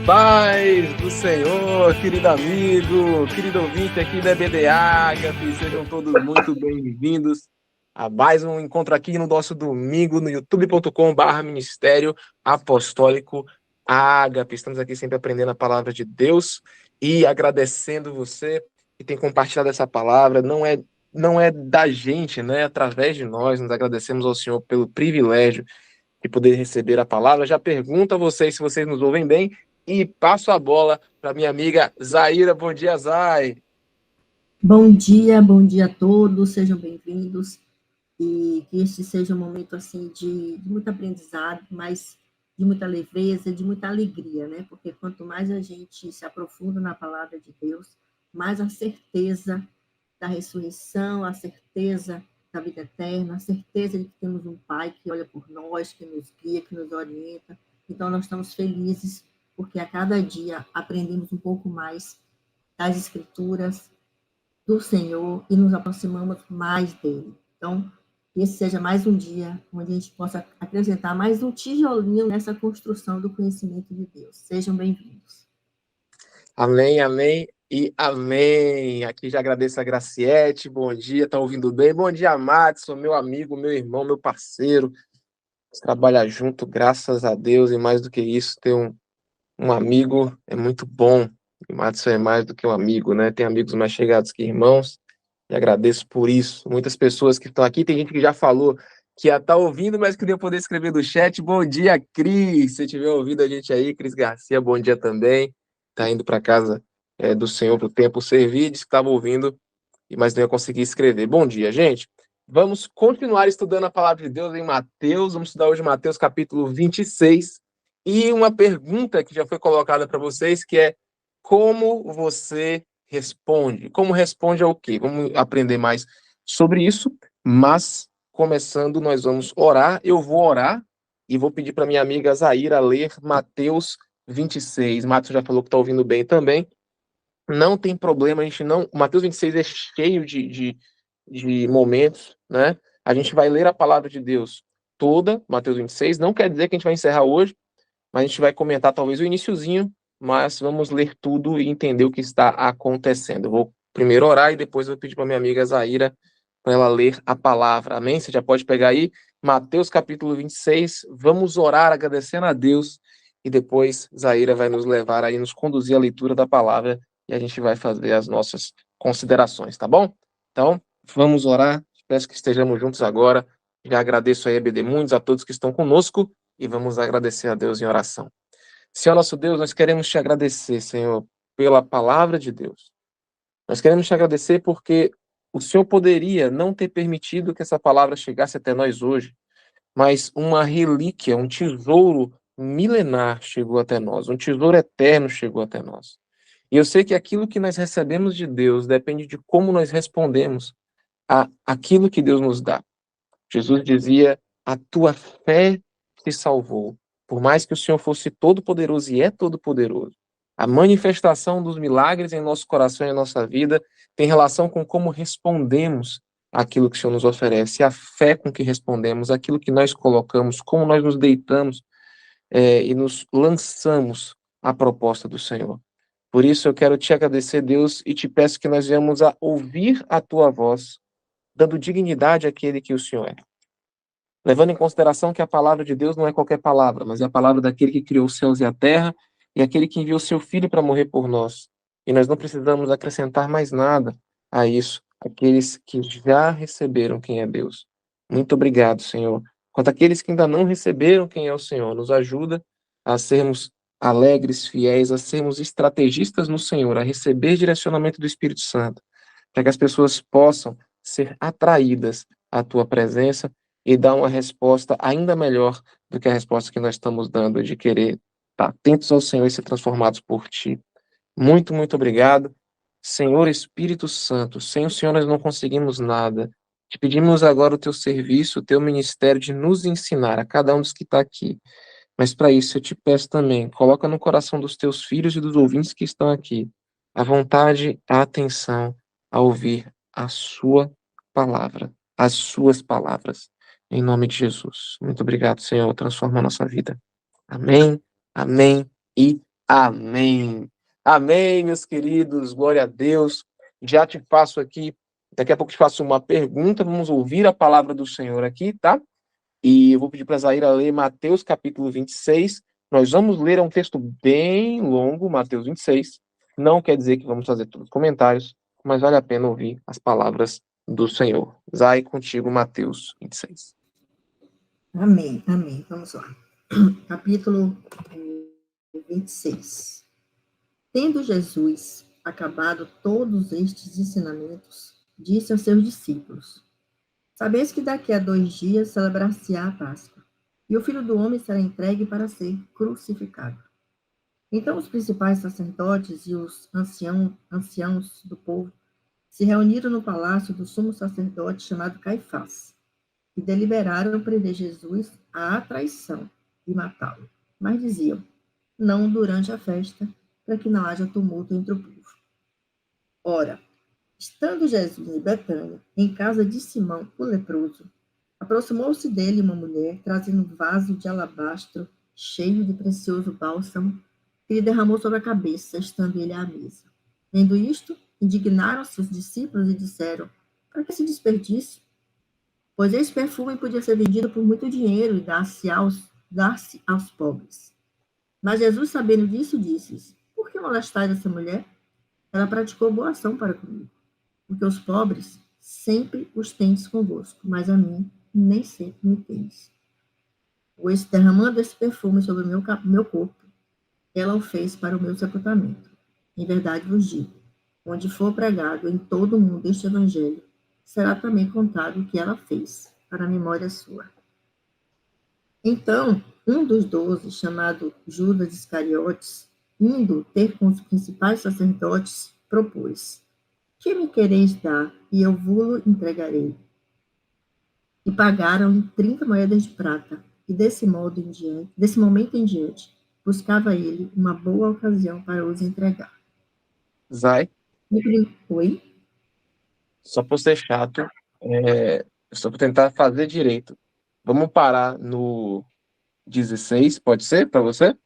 Paz do Senhor, querido amigo, querido ouvinte aqui da EBD Ágape, sejam todos muito bem-vindos a mais um encontro aqui no nosso domingo no youtube.com/Ministério Apostólico Ágape. Estamos aqui sempre aprendendo a palavra de Deus e agradecendo você que tem compartilhado essa palavra. Não é da gente, né? Através de nós agradecemos ao Senhor pelo privilégio de poder receber a palavra. Já pergunto a vocês se vocês nos ouvem bem e passo a bola para minha amiga Zaira. Bom dia, Zay. Bom dia a todos, sejam bem-vindos e que este seja um momento assim de muito aprendizado, mas de muita leveza, de muita alegria, né? Porque quanto mais a gente se aprofunda na palavra de Deus, mais a certeza da ressurreição, a certeza da vida eterna, a certeza de que temos um Pai que olha por nós, que nos guia, que nos orienta. Então nós estamos felizes porque a cada dia aprendemos um pouco mais das Escrituras, do Senhor e nos aproximamos mais dele. Então, que esse seja mais um dia onde a gente possa acrescentar mais um tijolinho nessa construção do conhecimento de Deus. Sejam bem-vindos. Amém, amém e amém. Aqui já agradeço a Graciete. Bom dia, tá ouvindo bem? Bom dia, Madison, meu amigo, meu irmão, meu parceiro. A gente trabalha junto, graças a Deus, e mais do que isso, ter um amigo é muito bom. E Madison é mais do que um amigo, né? Tem amigos mais chegados que irmãos. E agradeço por isso. Muitas pessoas que estão aqui, tem gente que já falou que ia estar ouvindo, mas queria poder escrever no chat. Bom dia, Cris. Se tiver ouvido a gente aí, Cris Garcia, bom dia também. Está indo para casa do Senhor para o tempo servir, disse que estava ouvindo, mas não ia conseguir escrever. Bom dia, gente. Vamos continuar estudando a palavra de Deus em Mateus. Vamos estudar hoje Mateus capítulo 26. E uma pergunta que já foi colocada para vocês, que é: como você responde? Como responde ao quê? Vamos aprender mais sobre isso, mas começando, nós vamos orar. Eu vou orar e vou pedir para minha amiga Zaira ler Mateus 26. Mateus já falou que está ouvindo bem também. Não tem problema, a gente não. O Mateus 26 é cheio de momentos, né? A gente vai ler a palavra de Deus toda, Mateus 26. Não quer dizer que a gente vai encerrar hoje, mas a gente vai comentar talvez o iniciozinho, mas vamos ler tudo e entender o que está acontecendo. Eu vou primeiro orar e depois eu vou pedir para minha amiga Zaira para ela ler a palavra. Amém? Você já pode pegar aí Mateus capítulo 26. Vamos orar agradecendo a Deus e depois Zaira vai nos levar aí, nos conduzir à leitura da palavra e a gente vai fazer as nossas considerações, tá bom? Então, vamos orar. Peço que estejamos juntos agora. Já agradeço aí a EBD Mundos, a todos que estão conosco e vamos agradecer a Deus em oração. Senhor nosso Deus, nós queremos te agradecer, Senhor, pela palavra de Deus. Nós queremos te agradecer porque o Senhor poderia não ter permitido que essa palavra chegasse até nós hoje, mas uma relíquia, um tesouro milenar chegou até nós, um tesouro eterno chegou até nós. E eu sei que aquilo que nós recebemos de Deus depende de como nós respondemos a aquilo que Deus nos dá. Jesus dizia: a tua fé te salvou. Por mais que o Senhor fosse todo-poderoso e é todo-poderoso, a manifestação dos milagres em nosso coração e em nossa vida tem relação com como respondemos àquilo que o Senhor nos oferece, a fé com que respondemos, aquilo que nós colocamos, como nós nos deitamos e nos lançamos à proposta do Senhor. Por isso eu quero te agradecer, Deus, e te peço que nós venhamos a ouvir a tua voz, dando dignidade àquele que o Senhor é. Levando em consideração que a palavra de Deus não é qualquer palavra, mas é a palavra daquele que criou os céus e a terra e aquele que enviou seu Filho para morrer por nós. E nós não precisamos acrescentar mais nada a isso, aqueles que já receberam quem é Deus. Muito obrigado, Senhor. Quanto àqueles que ainda não receberam quem é o Senhor, nos ajuda a sermos alegres, fiéis, a sermos estrategistas no Senhor, a receber direcionamento do Espírito Santo, para que as pessoas possam ser atraídas à tua presença e dar uma resposta ainda melhor do que a resposta que nós estamos dando, de querer estar atentos ao Senhor e ser transformados por Ti. Muito, muito obrigado. Senhor Espírito Santo, sem o Senhor nós não conseguimos nada. Te pedimos agora o Teu serviço, o Teu ministério de nos ensinar, a cada um dos que está aqui. Mas para isso eu te peço também, coloca no coração dos Teus filhos e dos ouvintes que estão aqui, a vontade, a atenção a ouvir a Sua palavra, as Suas palavras. Em nome de Jesus. Muito obrigado, Senhor. Transforma a nossa vida. Amém, amém e Amém. Amém, meus queridos. Glória a Deus. Já te faço aqui, daqui a pouco te faço uma pergunta. Vamos ouvir a palavra do Senhor aqui, tá? E eu vou pedir para a Zaira ler Mateus capítulo 26. Nós vamos ler um texto bem longo, Mateus 26. Não quer dizer que vamos fazer todos os comentários, mas vale a pena ouvir as palavras do Senhor. Zai, contigo, Mateus 26. Amém, amém. Vamos lá. Capítulo 26. Tendo Jesus acabado todos estes ensinamentos, disse aos seus discípulos: Sabeis que daqui a 2 dias celebrar-se-á a Páscoa, e o Filho do Homem será entregue para ser crucificado. Então os principais sacerdotes e os anciãos do povo se reuniram no palácio do sumo sacerdote chamado Caifás, e deliberaram prender Jesus à traição e matá-lo. Mas diziam: não durante a festa, para que não haja tumulto entre o povo. Ora, estando Jesus em Betânia, em casa de Simão, o leproso, aproximou-se dele uma mulher, trazendo um vaso de alabastro cheio de precioso bálsamo, que lhe derramou sobre a cabeça, estando ele à mesa. Vendo isto, indignaram-se os discípulos e disseram: para que esse desperdício? Pois esse perfume podia ser vendido por muito dinheiro e dar-se aos pobres. Mas Jesus, sabendo disso, disse: por que molestais essa mulher? Ela praticou boa ação para comigo. Porque os pobres sempre os tendes convosco, mas a mim nem sempre me tendes. Pois derramando esse perfume sobre o meu corpo, ela o fez para o meu sepultamento. Em verdade vos digo, onde for pregado em todo o mundo este evangelho, será também contado o que ela fez, para a memória sua. Então, um dos 12, chamado Judas Iscariotes, indo ter com os principais sacerdotes, propôs: que me quereis dar, e eu vou-lo entregarei. E pagaram 30 moedas de prata, e desse momento em diante, buscava ele uma boa ocasião para os entregar. Zai, Oi? só por ser chato, só por tentar fazer direito. Vamos parar no 16, pode ser para você?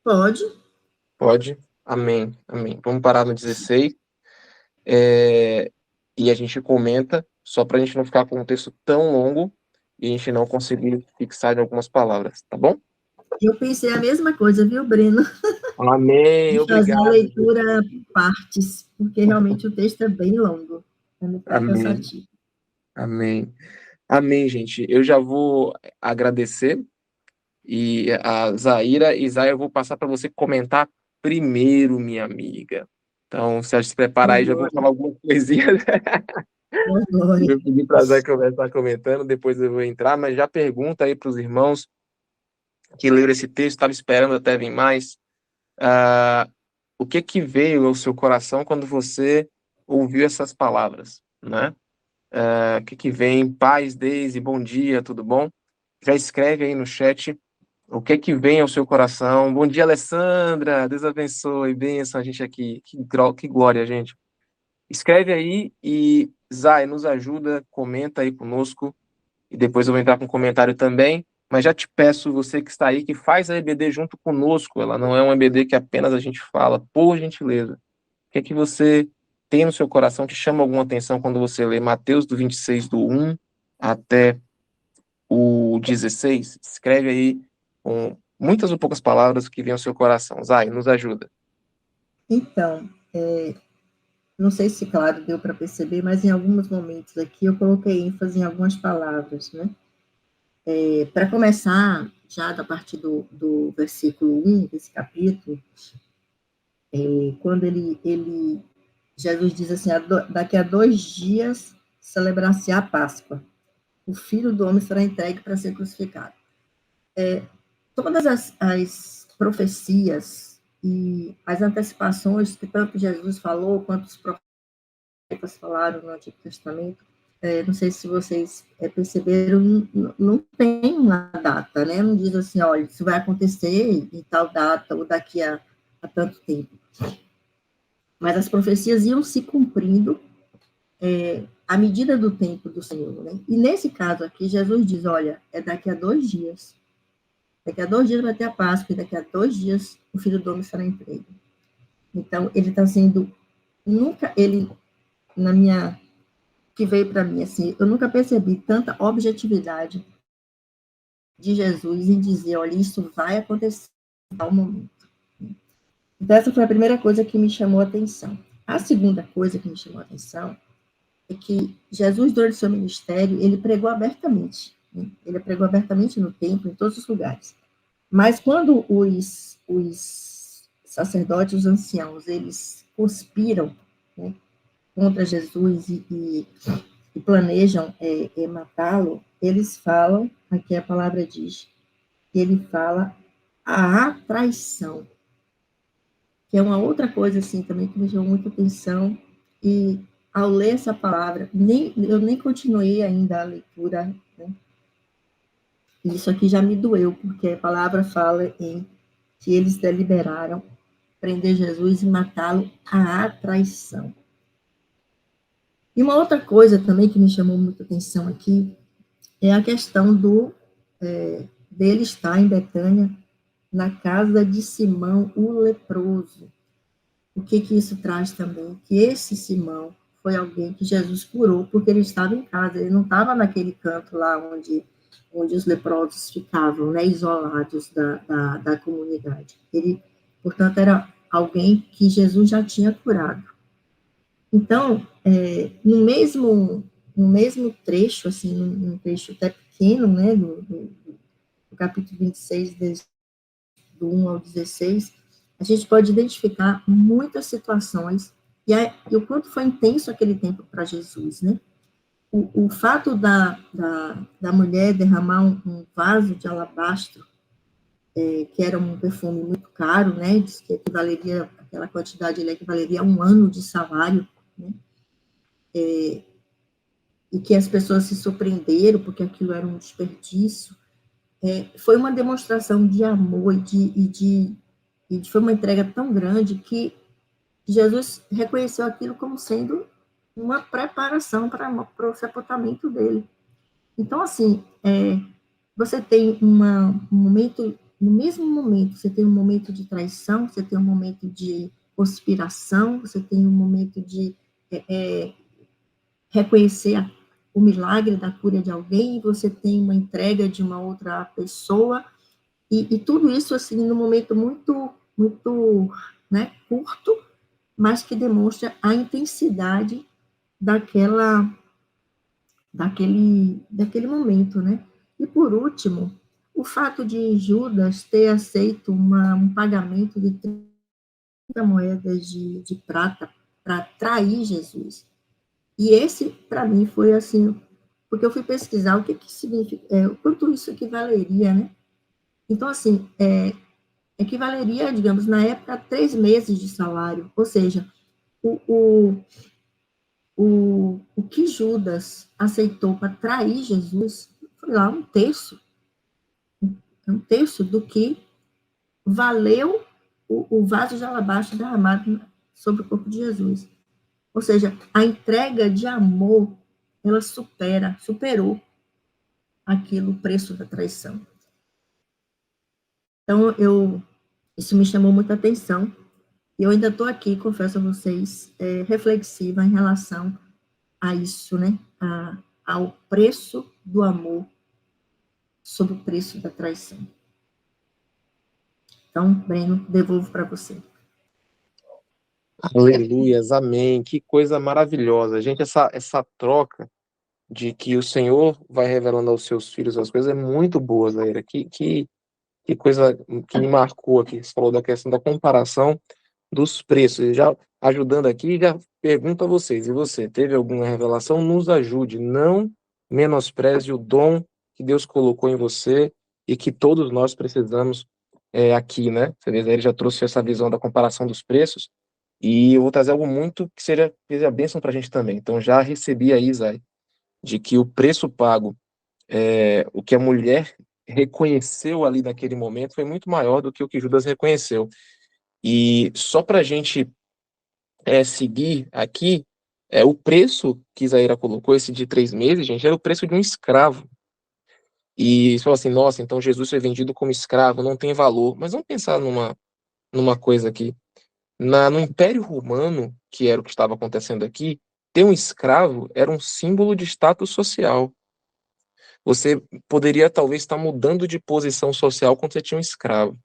Pode. Pode. Amém, amém. Vamos parar no 16. E a gente comenta, só para a gente não ficar com um texto tão longo e a gente não conseguir fixar em algumas palavras, tá bom? Eu pensei a mesma coisa, viu, Breno? Amém, De fazer a obrigado. leitura por partes, porque realmente o texto é bem longo, para não ficar Amém, cansativo. amém. Amém, gente. Eu já vou agradecer e a Zaira e Zay, eu vou passar para você comentar primeiro, minha amiga. Então, se a gente se preparar aí, já vou falar alguma coisinha. Glória. Eu pedi para a Zay começar comentando, depois eu vou entrar, mas já pergunta aí para os irmãos que leram esse texto, estava esperando até vir mais. O que veio ao seu coração quando você ouviu essas palavras, né? O que vem? Paz, Deise, bom dia, tudo bom? Já escreve aí no chat o que vem ao seu coração. Bom dia, Alessandra, Deus abençoe, bênção a gente aqui, que glória, gente. Escreve aí e, Zay, nos ajuda, comenta aí conosco e depois eu vou entrar com um comentário também. Mas já te peço, você que está aí, que faz a EBD junto conosco. Ela não é uma EBD que apenas a gente fala, por gentileza. O que você tem no seu coração que chama alguma atenção quando você lê Mateus do 26, do 1 até o 16? Escreve aí com muitas ou poucas palavras o que vem ao seu coração. Zay, nos ajuda. Então, não sei se, claro, deu para perceber, mas em alguns momentos aqui eu coloquei ênfase em algumas palavras, né? Para começar, já a partir do versículo 1 desse capítulo, quando Jesus diz assim: daqui a 2 dias celebrar-se a Páscoa, o Filho do Homem será entregue para ser crucificado. Todas as profecias e as antecipações que tanto Jesus falou, quanto os profetas falaram no Antigo Testamento, não sei se vocês perceberam, não tem uma data, né? Não diz assim, olha, isso vai acontecer em tal data ou daqui a tanto tempo. Mas as profecias iam se cumprindo à medida do tempo do Senhor, né? E nesse caso aqui, Jesus diz, olha, é daqui a 2 dias. Daqui a 2 dias vai ter a Páscoa, e daqui a 2 dias o Filho do Homem será entregue. Então, ele está sendo, nunca, ele, na minha, que veio para mim, assim, eu nunca percebi tanta objetividade de Jesus em dizer, olha, isso vai acontecer em tal momento. Então, essa foi a primeira coisa que me chamou a atenção. A segunda coisa que me chamou a atenção é que Jesus, durante o seu ministério, ele pregou abertamente. Né? Ele pregou abertamente no templo, em todos os lugares. Mas quando os sacerdotes, os anciãos, eles conspiram, né, contra Jesus e planejam matá-lo, eles falam, aqui a palavra diz, ele fala a traição, que é uma outra coisa assim também que me chamou muita atenção, e ao ler essa palavra, eu nem continuei ainda a leitura, né? Isso aqui já me doeu, porque a palavra fala em que eles deliberaram prender Jesus e matá-lo à traição. E uma outra coisa também que me chamou muita atenção aqui é a questão dele estar em Betânia, na casa de Simão, o leproso. O que isso traz também? Que esse Simão foi alguém que Jesus curou porque ele estava em casa, ele não estava naquele canto lá onde os leprosos ficavam, né, isolados da comunidade. Ele, portanto, era alguém que Jesus já tinha curado. Então, no mesmo trecho, assim, num trecho até pequeno, né, do capítulo 26, do 1 ao 16, a gente pode identificar muitas situações e o quanto foi intenso aquele tempo para Jesus, né? O fato da mulher derramar um vaso de alabastro, que era um perfume muito caro, né? Diz que equivaleria, aquela quantidade equivaleria a 1 ano de salário, né? E que as pessoas se surpreenderam porque aquilo era um desperdício. Foi uma demonstração de amor e foi uma entrega tão grande que Jesus reconheceu aquilo como sendo uma preparação para o sepultamento dele. Então, assim, você tem um momento, no mesmo momento, você tem um momento de traição, você tem um momento de conspiração, você tem um momento de reconhecer o milagre da cura de alguém, você tem uma entrega de uma outra pessoa, e tudo isso, assim, num momento muito, muito, né, curto, mas que demonstra a intensidade daquele momento, né? E, por último, o fato de Judas ter aceito um pagamento de 30 moedas de prata para trair Jesus. E esse, para mim, foi assim, porque eu fui pesquisar o que significa, quanto isso equivaleria, né? Então, assim, equivaleria, digamos, na época, a 3 meses de salário, ou seja, o que Judas aceitou para trair Jesus foi lá um terço do que valeu o vaso de alabastro derramado sobre o corpo de Jesus. Ou seja, a entrega de amor, ela superou aquilo, o preço da traição. Então, isso me chamou muita atenção, e eu ainda estou aqui, confesso a vocês, reflexiva em relação a isso, né? Ao preço do amor sobre o preço da traição. Então, Breno, devolvo para você. Aleluias, amém. Que coisa maravilhosa. Gente, essa troca de que o Senhor vai revelando aos seus filhos as coisas é muito boa, Zaira. Que coisa que me marcou aqui. Você falou da questão da comparação dos preços. E já ajudando aqui, já pergunto a vocês. E você, teve alguma revelação? Nos ajude. Não menospreze o dom que Deus colocou em você e que todos nós precisamos aqui, né? Ele já trouxe essa visão da comparação dos preços. E eu vou trazer algo muito que seja bênção para a gente também. Então, já recebi aí, Zay, de que o preço pago, o que a mulher reconheceu ali naquele momento, foi muito maior do que o que Judas reconheceu. E só para a gente seguir aqui, o preço que Zaira colocou, esse de 3 meses, gente, era o preço de um escravo. E falou assim, nossa, então Jesus foi vendido como escravo, não tem valor. Mas vamos pensar numa coisa aqui. No Império Romano, que era o que estava acontecendo aqui, ter um escravo era um símbolo de status social. Você poderia talvez estar mudando de posição social quando você tinha um escravo.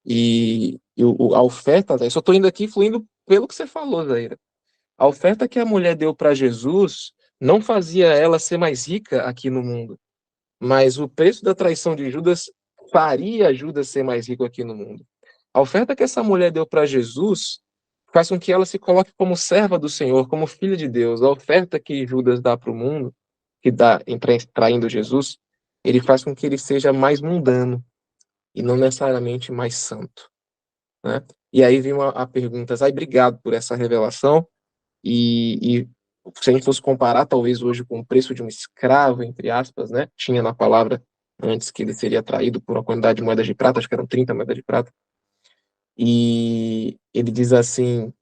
A oferta, eu só estou indo aqui fluindo pelo que você falou, Zaira. A oferta que a mulher deu para Jesus não fazia ela ser mais rica aqui no mundo, mas o preço da traição de Judas faria Judas ser mais rico aqui no mundo. A oferta que essa mulher deu para Jesus faz com que ela se coloque como serva do Senhor, como filha de Deus. A oferta que Judas dá para o mundo, que dá traindo Jesus, ele faz com que ele seja mais mundano e não necessariamente mais santo, né? E aí vem a pergunta, Zay, obrigado por essa revelação, e se a gente fosse comparar, talvez hoje com o preço de um escravo, entre aspas, né? Tinha na palavra antes que ele seria traído por uma quantidade de moedas de prata, acho que eram 30 moedas de prata, e ele diz assim,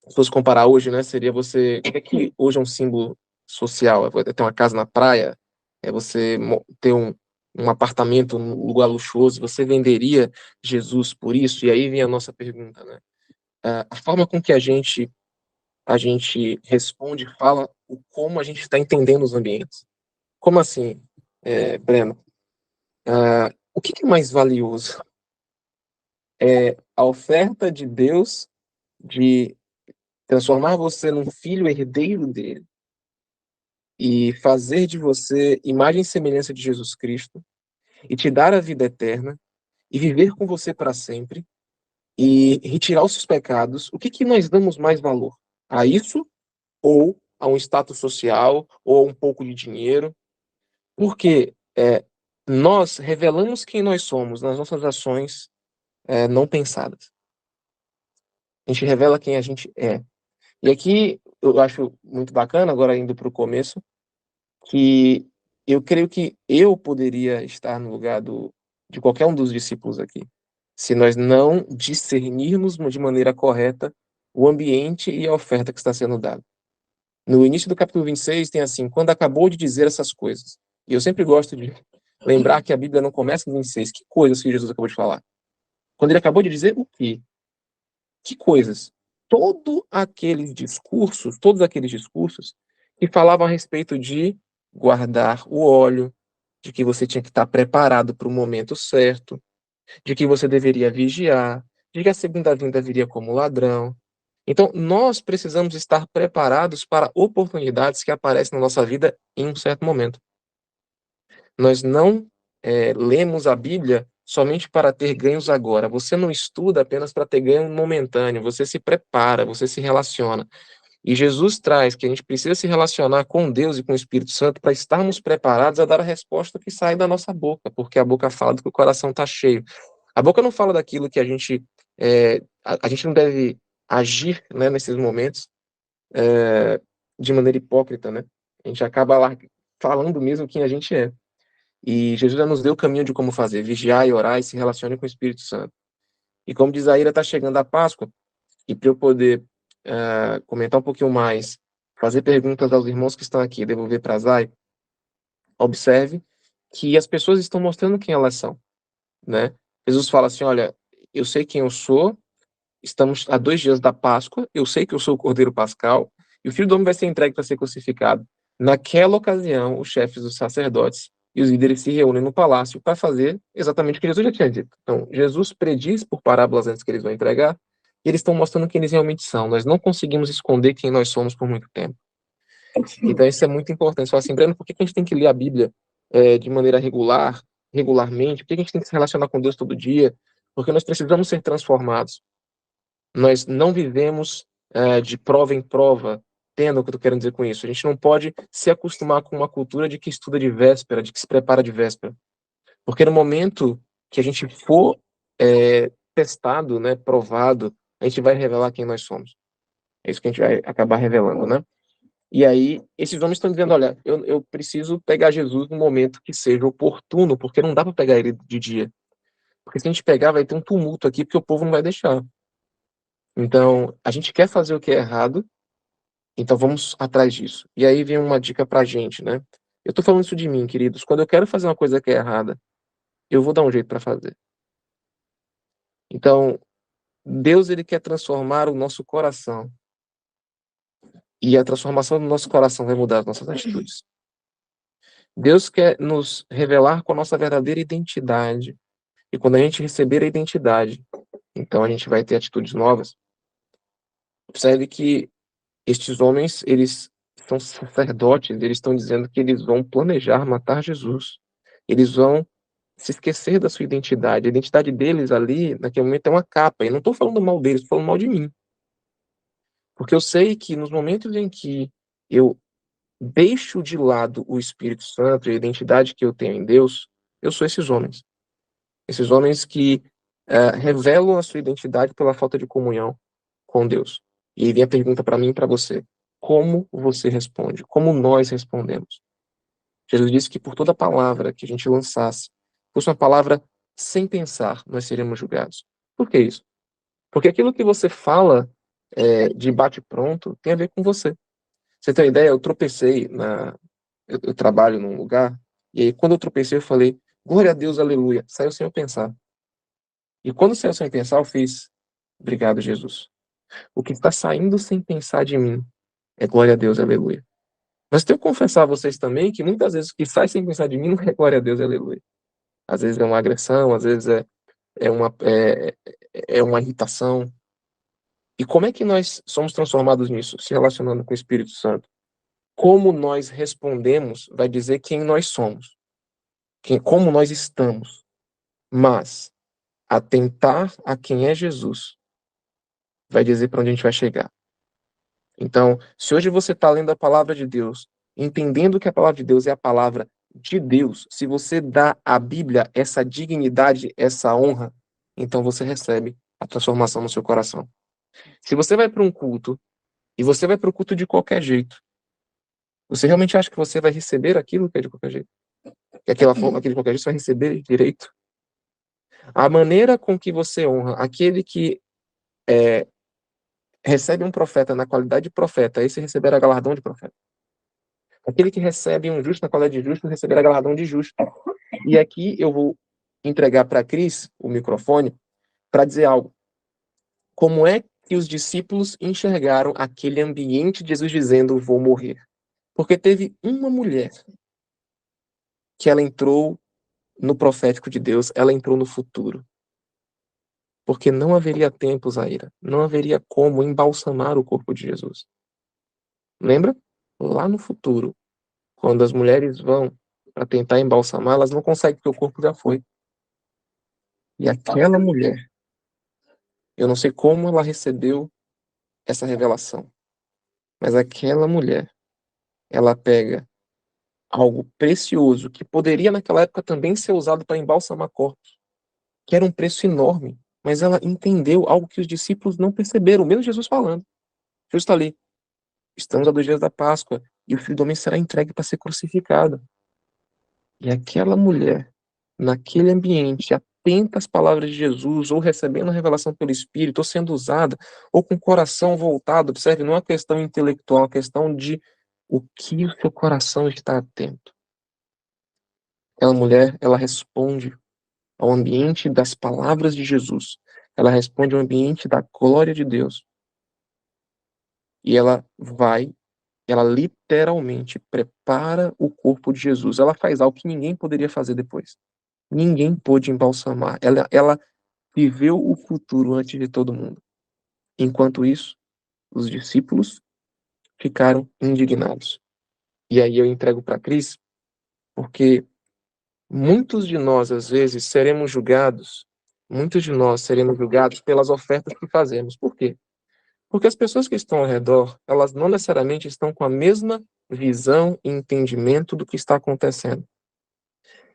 se fosse comparar hoje, né, seria você, o que é que hoje é um símbolo social? É ter uma casa na praia? É você ter um apartamento num lugar luxuoso? Você venderia Jesus por isso? E aí vem a nossa pergunta, né? A forma com que a gente responde, fala o como a gente está entendendo os ambientes. Como assim, Breno? O que é mais valioso? É a oferta de Deus de transformar você num filho herdeiro dele e fazer de você imagem e semelhança de Jesus Cristo e te dar a vida eterna e viver com você para sempre e retirar os seus pecados, o que nós damos mais valor? A isso ou a um status social ou a um pouco de dinheiro? Porque nós revelamos quem nós somos nas nossas ações não pensadas. A gente revela quem a gente é. E aqui eu acho muito bacana, agora indo para o começo, que eu creio que eu poderia estar no lugar de qualquer um dos discípulos aqui, se nós não discernirmos de maneira correta o ambiente e a oferta que está sendo dada. No início do capítulo 26 tem assim, quando acabou de dizer essas coisas. E eu sempre gosto de lembrar que a Bíblia não começa no 26. Que coisas que Jesus acabou de falar? Quando ele acabou de dizer o quê? Que coisas? Todos aqueles discursos que falavam a respeito de guardar o óleo, de que você tinha que estar preparado para o momento certo, de que você deveria vigiar, de que a segunda vinda viria como ladrão. Então, nós precisamos estar preparados para oportunidades que aparecem na nossa vida em um certo momento. Nós não lemos a Bíblia somente para ter ganhos agora. Você não estuda apenas para ter ganho momentâneo. Você se prepara, você se relaciona. E Jesus traz que a gente precisa se relacionar com Deus e com o Espírito Santo para estarmos preparados a dar a resposta que sai da nossa boca, porque a boca fala do que o coração está cheio. A boca não fala daquilo que a gente a gente não deve agir, né, nesses momentos de maneira hipócrita, né? A gente acaba lá falando mesmo quem a gente é. E Jesus já nos deu o caminho de como fazer, vigiar e orar e se relacione com o Espírito Santo. E como diz a Ira, está chegando a Páscoa, e para eu poder comentar um pouquinho mais, fazer perguntas aos irmãos que estão aqui, devolver para a Zay, observe que as pessoas estão mostrando quem elas são, né? Jesus fala assim, olha, eu sei quem eu sou, estamos a 2 dias da Páscoa, eu sei que eu sou o Cordeiro Pascal, e o Filho do Homem vai ser entregue para ser crucificado. Naquela ocasião, os chefes dos sacerdotes e os líderes se reúnem no palácio para fazer exatamente o que Jesus já tinha dito. Então, Jesus prediz por parábolas antes que eles vão entregar, e eles estão mostrando quem eles realmente são. Nós não conseguimos esconder quem nós somos por muito tempo. Então, isso é muito importante. Você fala assim, Breno, por que a gente tem que ler a Bíblia de maneira regularmente? Por que a gente tem que se relacionar com Deus todo dia? Porque nós precisamos ser transformados. Nós não vivemos de prova em prova, entenda o que eu estou querendo dizer com isso. A gente não pode se acostumar com uma cultura de que estuda de véspera, de que se prepara de véspera. Porque no momento que a gente for testado, né, provado, a gente vai revelar quem nós somos. É isso que a gente vai acabar revelando, né? E aí, esses homens estão dizendo, olha, eu preciso pegar Jesus no momento que seja oportuno, porque não dá para pegar ele de dia. Porque se a gente pegar, vai ter um tumulto aqui, porque o povo não vai deixar. Então, a gente quer fazer o que é errado, então vamos atrás disso. E aí vem uma dica pra gente, né? Eu estou falando isso de mim, queridos. Quando eu quero fazer uma coisa que é errada, eu vou dar um jeito para fazer. Então, Deus, ele quer transformar o nosso coração. E a transformação do nosso coração vai mudar as nossas atitudes. Deus quer nos revelar com a nossa verdadeira identidade. E quando a gente receber a identidade, então a gente vai ter atitudes novas. Observe que estes homens, eles são sacerdotes, eles estão dizendo que eles vão planejar matar Jesus. Eles vão se esquecer da sua identidade. A identidade deles ali, naquele momento, é uma capa. E não estou falando mal deles, estou falando mal de mim. Porque eu sei que nos momentos em que eu deixo de lado o Espírito Santo e a identidade que eu tenho em Deus, eu sou esses homens. Esses homens que revelam a sua identidade pela falta de comunhão com Deus. E aí vem a pergunta para mim e para você. Como você responde? Como nós respondemos? Jesus disse que por toda palavra que a gente lançasse, fosse uma palavra sem pensar, nós seríamos julgados. Por que isso? Porque aquilo que você fala de bate-pronto tem a ver com você. Você tem uma ideia? Eu tropecei eu trabalho num lugar, e aí quando eu tropecei eu falei, glória a Deus, aleluia. Saiu sem eu pensar. E quando saiu sem pensar, eu fiz, obrigado, Jesus. O que está saindo sem pensar de mim é glória a Deus, aleluia. Mas tenho que confessar a vocês também que muitas vezes o que sai sem pensar de mim não é glória a Deus, aleluia. Às vezes é uma agressão, às vezes é uma irritação. E como é que nós somos transformados nisso? Se relacionando com o Espírito Santo. Como nós respondemos vai dizer quem nós somos, como nós estamos. Mas atentar a quem é Jesus vai dizer para onde a gente vai chegar. Então, se hoje você está lendo a palavra de Deus, entendendo que a palavra de Deus é a palavra de Deus, se você dá à Bíblia essa dignidade, essa honra, então você recebe a transformação no seu coração. Se você vai para um culto, e você vai para o culto de qualquer jeito, você realmente acha que você vai receber aquilo que é de qualquer jeito? Que aquele de qualquer jeito você vai receber direito? A maneira com que você honra aquele que recebe um profeta na qualidade de profeta, esse receberá galardão de profeta. Aquele que recebe um justo na qualidade de justo, receberá galardão de justo. E aqui eu vou entregar para a Cris o microfone para dizer algo. Como é que os discípulos enxergaram aquele ambiente de Jesus dizendo, vou morrer? Porque teve uma mulher que ela entrou no profético de Deus, ela entrou no futuro. Porque não haveria tempo, Zaira, não haveria como embalsamar o corpo de Jesus. Lembra? Lá no futuro, quando as mulheres vão para tentar embalsamar, elas não conseguem porque o corpo já foi. E aquela mulher, eu não sei como ela recebeu essa revelação, mas aquela mulher, ela pega algo precioso que poderia naquela época também ser usado para embalsamar corpos, que era um preço enorme, mas ela entendeu algo que os discípulos não perceberam, mesmo Jesus falando. Justo ali, estamos a 2 dias da Páscoa e o Filho do Homem será entregue para ser crucificado. E aquela mulher, naquele ambiente, atenta às palavras de Jesus, ou recebendo a revelação pelo Espírito, ou sendo usada, ou com o coração voltado, observe, não é uma questão intelectual, é uma questão de o que o seu coração está atento. Aquela mulher, ela responde ao ambiente das palavras de Jesus, ela responde ao ambiente da glória de Deus. E ela literalmente prepara o corpo de Jesus. Ela faz algo que ninguém poderia fazer depois. Ninguém pôde embalsamar. Ela viveu o futuro antes de todo mundo. Enquanto isso, os discípulos ficaram indignados. E aí eu entrego para Cris, porque muitos de nós, às vezes, muitos de nós seremos julgados pelas ofertas que fazemos. Por quê? Porque as pessoas que estão ao redor, elas não necessariamente estão com a mesma visão e entendimento do que está acontecendo.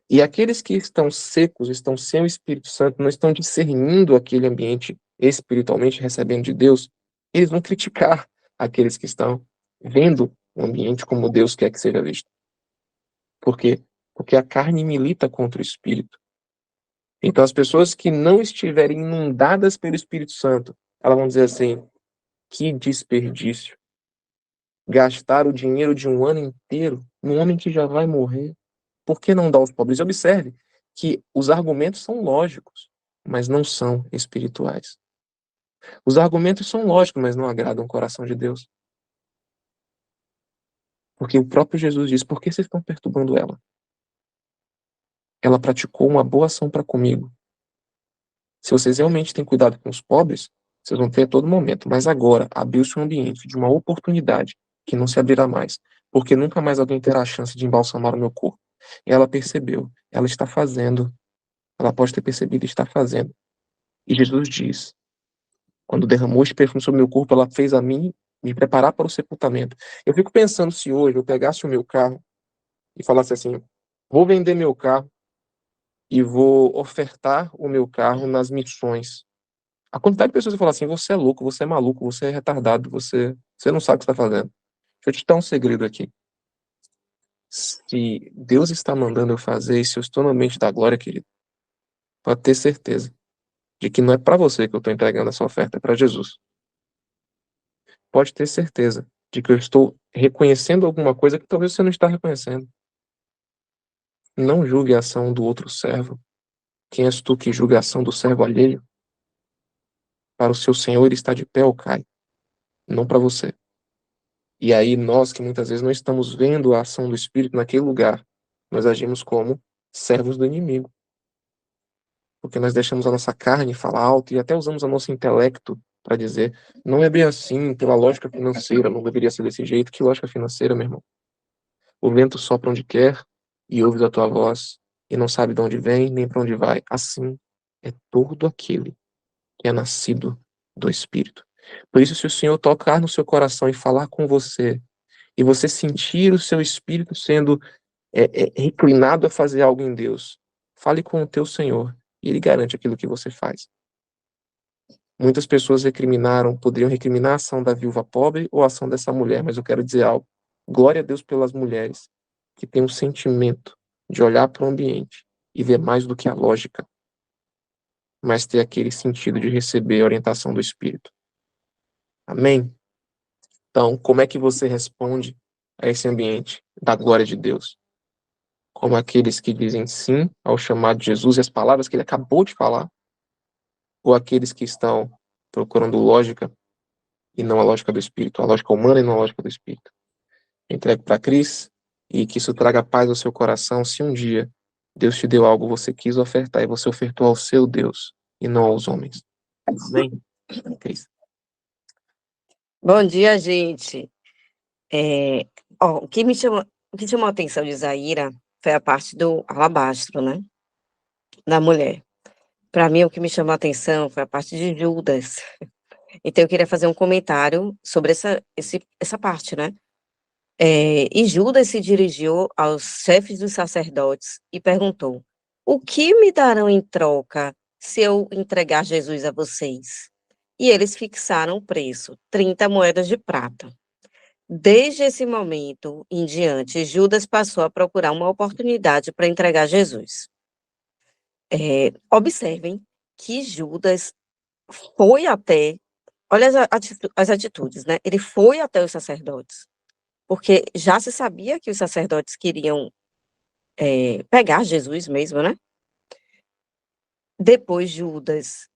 E aqueles que estão secos, estão sem o Espírito Santo, não estão discernindo aquele ambiente espiritualmente recebendo de Deus, eles vão criticar aqueles que estão vendo o ambiente como Deus quer que seja visto. Por quê? Porque a carne milita contra o Espírito. Então, as pessoas que não estiverem inundadas pelo Espírito Santo, elas vão dizer assim, que desperdício. gastar o dinheiro de um ano inteiro num homem que já vai morrer? Por que não dar aos pobres? E observe que os argumentos são lógicos, mas não são espirituais. Os argumentos são lógicos, mas não agradam o coração de Deus. Porque o próprio Jesus diz: por que vocês estão perturbando ela? Ela praticou uma boa ação para comigo. Se vocês realmente têm cuidado com os pobres, vocês vão ter a todo momento. Mas agora, abriu-se um ambiente de uma oportunidade que não se abrirá mais. Porque nunca mais alguém terá a chance de embalsamar o meu corpo. Ela percebeu, ela está fazendo. Ela pode ter percebido e está fazendo. E Jesus diz: quando derramou este perfume sobre o meu corpo, ela fez a mim me preparar para o sepultamento. Eu fico pensando se hoje eu pegasse o meu carro e falasse assim: vou vender meu carro e vou ofertar o meu carro nas missões. A quantidade de pessoas que falam assim: você é louco, você é maluco, você é retardado, você não sabe o que está fazendo. Deixa eu te dar um segredo aqui. Se Deus está mandando eu fazer, e se eu estou no ambiente da glória, querido, pode ter certeza de que não é para você que eu estou entregando essa oferta, é para Jesus. Pode ter certeza de que eu estou reconhecendo alguma coisa que talvez você não está reconhecendo. Não julgue a ação do outro servo. Quem és tu que julga a ação do servo alheio? Para o seu Senhor ele está de pé ou cai, não para você. E aí nós que muitas vezes não estamos vendo a ação do Espírito naquele lugar, nós agimos como servos do inimigo. Porque nós deixamos a nossa carne falar alto e até usamos o nosso intelecto para dizer: não é bem assim, pela lógica financeira, não deveria ser desse jeito. Que lógica financeira, meu irmão? O vento sopra onde quer e ouves a tua voz e não sabe de onde vem nem para onde vai. Assim é todo aquele que é nascido do Espírito. Por isso, se o Senhor tocar no seu coração e falar com você, e você sentir o seu espírito sendo reclinado a fazer algo em Deus, fale com o teu Senhor e Ele garante aquilo que você faz. Muitas pessoas poderiam recriminar a ação da viúva pobre ou a ação dessa mulher, mas eu quero dizer algo. Glória a Deus pelas mulheres que têm um sentimento de olhar para o ambiente e ver mais do que a lógica, mas ter aquele sentido de receber a orientação do Espírito. Amém? Então, como é que você responde a esse ambiente da glória de Deus? Como aqueles que dizem sim ao chamado de Jesus e as palavras que ele acabou de falar, ou aqueles que estão procurando lógica e não a lógica do Espírito, a lógica humana e não a lógica do Espírito? Entregue para Cris e que isso traga paz ao seu coração. Se um dia Deus te deu algo, você quis ofertar e você ofertou ao seu Deus e não aos homens. Amém? Cris. Bom dia, gente. O que chamou a atenção de Zaira foi a parte do alabastro, né? Da mulher. Para mim, o que me chamou a atenção foi a parte de Judas. Então, eu queria fazer um comentário sobre essa parte, né? E Judas se dirigiu aos chefes dos sacerdotes e perguntou: o que me darão em troca se eu entregar Jesus a vocês? E eles fixaram o preço, 30 moedas de prata. Desde esse momento em diante, Judas passou a procurar uma oportunidade para entregar Jesus. Observem que Judas foi até, olha as atitudes, né? Ele foi até os sacerdotes, porque já se sabia que os sacerdotes queriam pegar Jesus mesmo, né? Depois Judas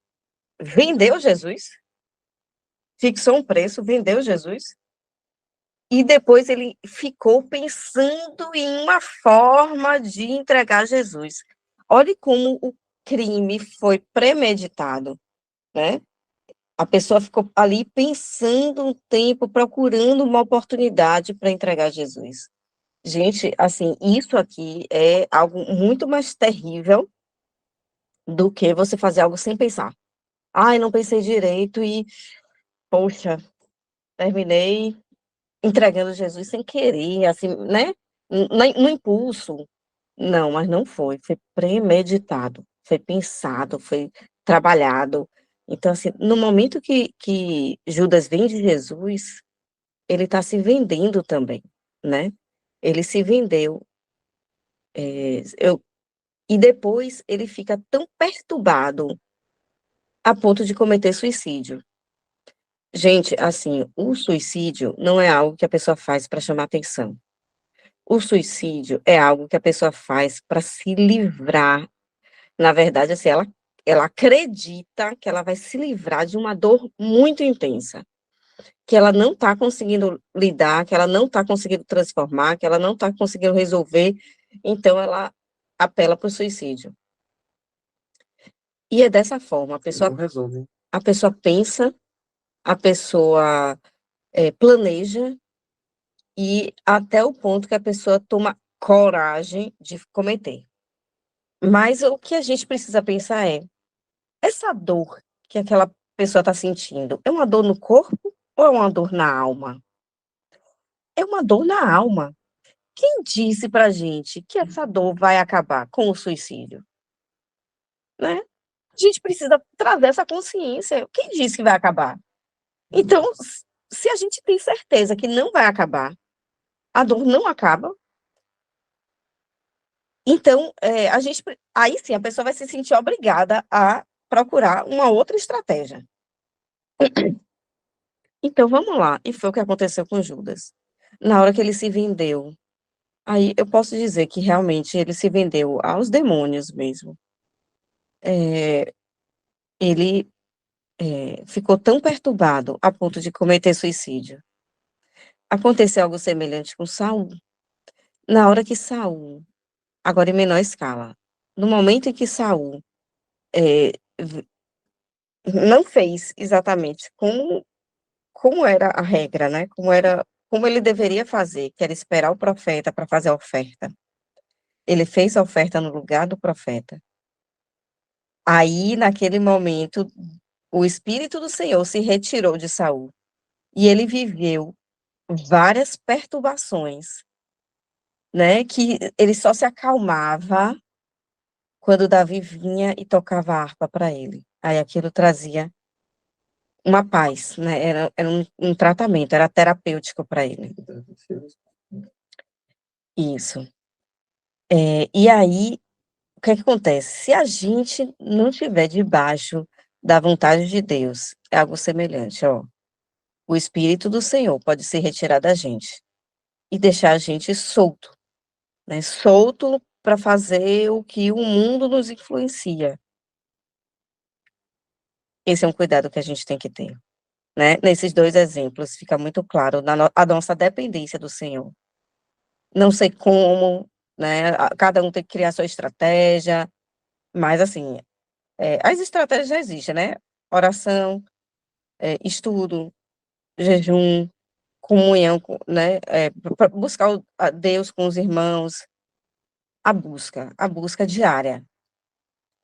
vendeu Jesus, fixou um preço, vendeu Jesus, e depois ele ficou pensando em uma forma de entregar Jesus. Olhe como o crime foi premeditado, né? A pessoa ficou ali pensando um tempo, procurando uma oportunidade para entregar Jesus. Gente, assim, isso aqui é algo muito mais terrível do que você fazer algo sem pensar. Ai, não pensei direito e, poxa, terminei entregando Jesus sem querer, assim, né? No impulso. Não, mas não foi. Foi premeditado, foi pensado, foi trabalhado. Então, assim, no momento que Judas vende Jesus, ele está se vendendo também, né? Ele se vendeu. E depois ele fica tão perturbado a ponto de cometer suicídio. Gente, assim, o suicídio não é algo que a pessoa faz para chamar atenção. O suicídio é algo que a pessoa faz para se livrar. Na verdade, assim, ela acredita que ela vai se livrar de uma dor muito intensa, que ela não está conseguindo lidar, que ela não está conseguindo transformar, que ela não está conseguindo resolver, então ela apela para o suicídio. E é dessa forma, Não resolve. a pessoa pensa, a pessoa planeja, e até o ponto que a pessoa toma coragem de cometer. Mas o que a gente precisa pensar é, essa dor que aquela pessoa está sentindo, é uma dor no corpo ou é uma dor na alma? É uma dor na alma. Quem disse pra gente que essa dor vai acabar com o suicídio, né? A gente precisa trazer essa consciência. Quem disse que vai acabar? Então, se a gente tem certeza que não vai acabar, a dor não acaba, então, aí sim, a pessoa vai se sentir obrigada a procurar uma outra estratégia. Então, vamos lá. E foi o que aconteceu com Judas. Na hora que ele se vendeu, aí eu posso dizer que realmente ele se vendeu aos demônios mesmo. Ele ficou tão perturbado a ponto de cometer suicídio. Aconteceu algo semelhante com Saul. Na hora que Saul, agora em menor escala, no momento em que Saul não fez exatamente como era a regra, né? Como ele deveria fazer, que era esperar o profeta para fazer a oferta. Ele fez a oferta no lugar do profeta. Aí, naquele momento, o Espírito do Senhor se retirou de Saul e ele viveu várias perturbações, né? Que ele só se acalmava quando Davi vinha e tocava a harpa para ele. Aí aquilo trazia uma paz, né? Era um tratamento, era terapêutico para ele. Isso. E aí, o que é que acontece? Se a gente não estiver debaixo da vontade de Deus, é algo semelhante, ó. O Espírito do Senhor pode se retirar da gente e deixar a gente solto, né? Solto para fazer o que o mundo nos influencia. Esse é um cuidado que a gente tem que ter, né? Nesses dois exemplos fica muito claro a nossa dependência do Senhor. Não sei como, né? Cada um tem que criar sua estratégia, mas assim, as estratégias já existem, né? Oração, estudo, jejum, comunhão, né? Buscar a Deus com os irmãos, a busca diária,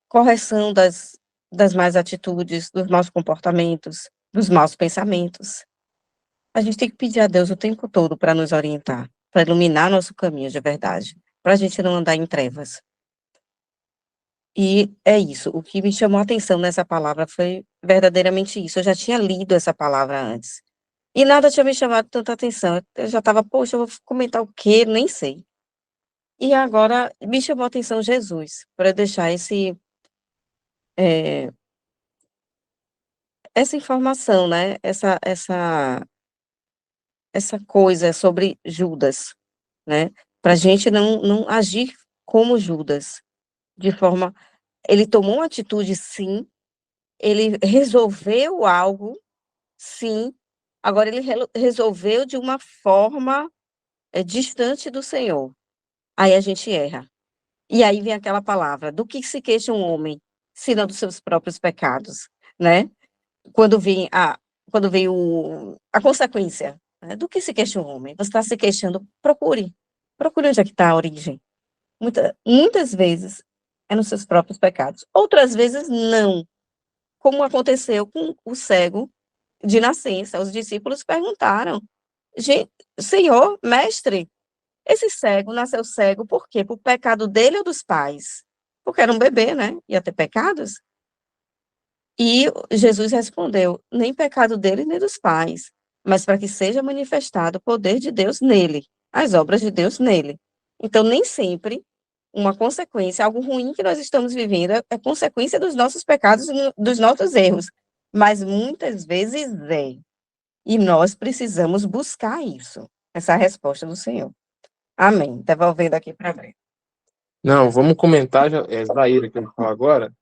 correção das más atitudes, dos maus comportamentos, dos maus pensamentos. A gente tem que pedir a Deus o tempo todo para nos orientar, para iluminar nosso caminho de verdade, para a gente não andar em trevas. E é isso, o que me chamou a atenção nessa palavra foi verdadeiramente isso. Eu já tinha lido essa palavra antes. E nada tinha me chamado tanta atenção. Eu já estava, poxa, eu vou comentar o quê? Nem sei. E agora me chamou a atenção Jesus, para deixar eh, essa informação, né? Essa coisa sobre Judas, né? Para a gente não agir como Judas, de forma. Ele tomou uma atitude, sim, ele resolveu algo, sim, agora ele resolveu de uma forma distante do Senhor. Aí a gente erra. E aí vem aquela palavra, do que se queixa um homem, senão dos seus próprios pecados, né? Quando vem a consequência, né? Do que se queixa um homem? Você está se queixando, procure onde é que está a origem. Muitas vezes é nos seus próprios pecados, outras vezes não, como aconteceu com o cego de nascença. Os discípulos perguntaram, Senhor, mestre, esse cego nasceu cego por quê? Por pecado dele ou dos pais? Porque era um bebê, né? Ia ter pecados. E Jesus respondeu, nem pecado dele nem dos pais, mas para que seja manifestado o poder de Deus nele, as obras de Deus nele. Então, nem sempre uma consequência, algo ruim que nós estamos vivendo é consequência dos nossos pecados, dos nossos erros, mas muitas vezes é. E nós precisamos buscar isso, essa resposta do Senhor. Amém. Devolvendo aqui para Breno. Não, vamos comentar, Zaira, que eu vou falar agora.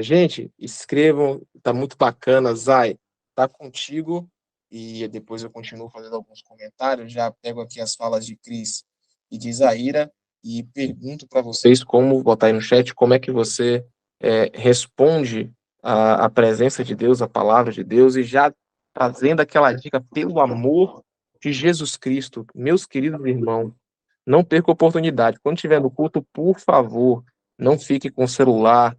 Gente, escrevam, tá muito bacana, Zay, tá contigo, e depois eu continuo fazendo alguns comentários, já pego aqui as falas de Cris e de Zaira, e pergunto para vocês como, botar aí no chat, como é que você responde a presença de Deus, a palavra de Deus, e já trazendo aquela dica, pelo amor de Jesus Cristo, meus queridos irmãos, não perca a oportunidade, quando estiver no culto, por favor, não fique com o celular,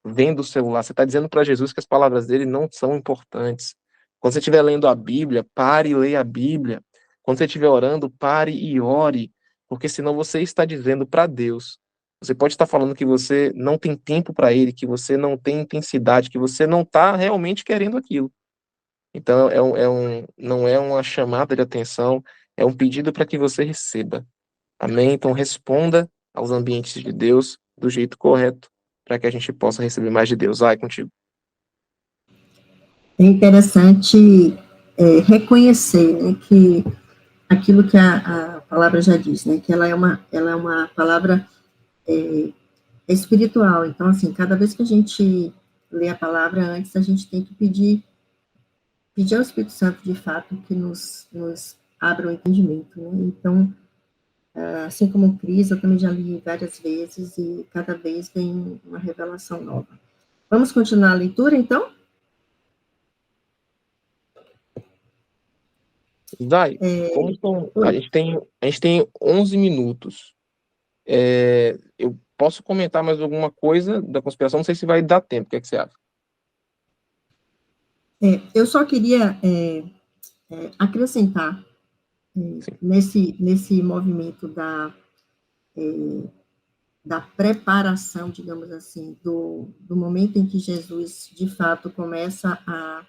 vendo o celular. Você está dizendo para Jesus que as palavras dele não são importantes. Quando você estiver lendo a Bíblia, pare e leia a Bíblia. Quando você estiver orando, pare e ore, porque senão você está dizendo para Deus. Você pode estar falando que você não tem tempo para ele, que você não tem intensidade, que você não está realmente querendo aquilo. Então, não é uma chamada de atenção, é um pedido para que você receba. Amém? Então, responda aos ambientes de Deus do jeito correto, para que a gente possa receber mais de Deus. Vai contigo. É interessante reconhecer, né, que aquilo que a palavra já diz, né, que ela é uma palavra espiritual. Então, assim, cada vez que a gente lê a palavra antes, a gente tem que pedir ao Espírito Santo, de fato, que nos abra o entendimento, né? Então, assim como o Cris, eu também já li várias vezes e cada vez vem uma revelação nova. Vamos continuar a leitura, então? Dai, como são, a gente tem 11 minutos. Eu posso comentar mais alguma coisa da conspiração? Não sei se vai dar tempo. O que é que você acha? Eu só queria acrescentar nesse movimento da preparação, digamos assim, do momento em que Jesus, de fato, começa a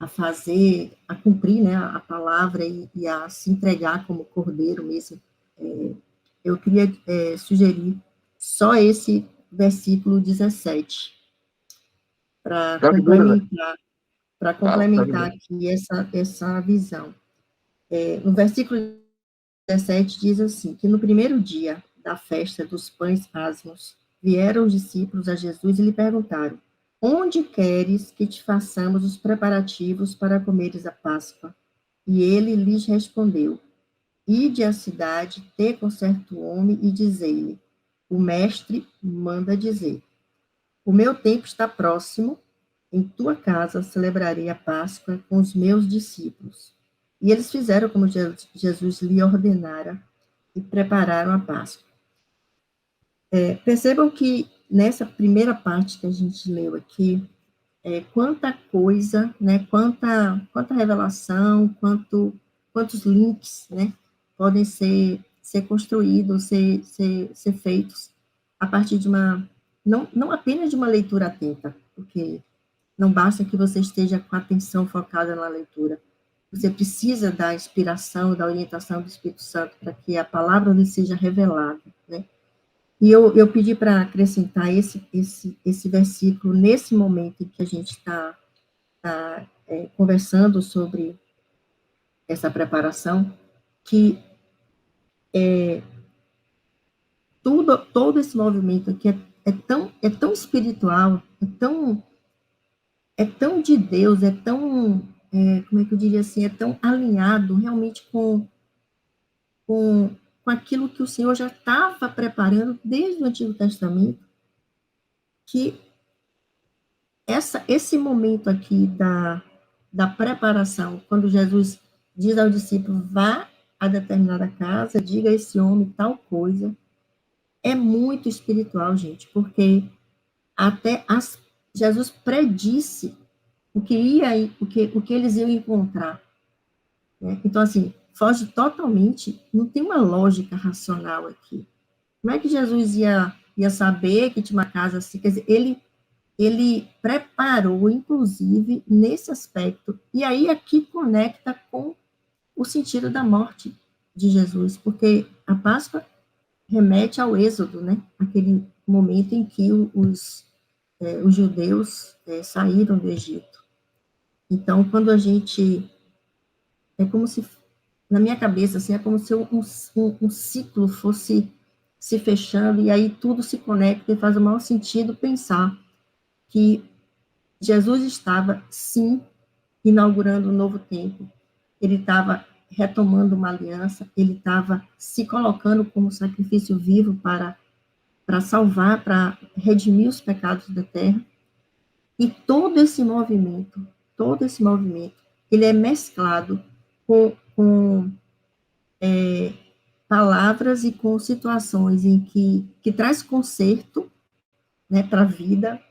fazer, a cumprir, né, a palavra e a se entregar como cordeiro mesmo. Eu queria sugerir só esse versículo 17, para complementar aqui essa visão. No versículo 17 diz assim, que no primeiro dia da festa dos pães asmos, vieram os discípulos a Jesus e lhe perguntaram, onde queres que te façamos os preparativos para comeres a Páscoa? E ele lhes respondeu, ide à cidade, ter com certo homem e dizei-lhe, o mestre manda dizer, o meu tempo está próximo, em tua casa celebrarei a Páscoa com os meus discípulos. E eles fizeram como Jesus lhe ordenara e prepararam a Páscoa. Percebam que nessa primeira parte que a gente leu aqui, quanta coisa, né, quanta revelação, quantos links, né, podem ser construídos, ser feitos a partir de não apenas de uma leitura atenta, porque não basta que você esteja com a atenção focada na leitura, você precisa da inspiração, da orientação do Espírito Santo para que a palavra lhe seja revelada, né? E eu pedi para acrescentar esse versículo nesse momento em que a gente está conversando sobre essa preparação, que todo esse movimento aqui é tão espiritual, é tão de Deus, como é que eu diria assim, é tão alinhado realmente com aquilo que o Senhor já estava preparando desde o Antigo Testamento, que esse momento aqui da preparação, quando Jesus diz ao discípulo, vá a determinada casa, diga a esse homem tal coisa, é muito espiritual, gente, porque Jesus predisse o que eles iam encontrar, né? Então, assim, foge totalmente, não tem uma lógica racional aqui. Como é que Jesus ia saber que tinha uma casa assim? Quer dizer, ele preparou, inclusive, nesse aspecto, e aí aqui conecta com o sentido da morte de Jesus, porque a Páscoa remete ao Êxodo, né? Aquele momento em que os judeus saíram do Egito. Então, quando a gente, é como se, na minha cabeça, assim, é como se um ciclo fosse se fechando, e aí tudo se conecta, e faz o maior sentido pensar que Jesus estava, sim, inaugurando um novo tempo, ele estava retomando uma aliança, ele estava se colocando como sacrifício vivo para salvar, para redimir os pecados da terra, e todo esse movimento, ele é mesclado com palavras e com situações em que traz conserto, né, para a vida,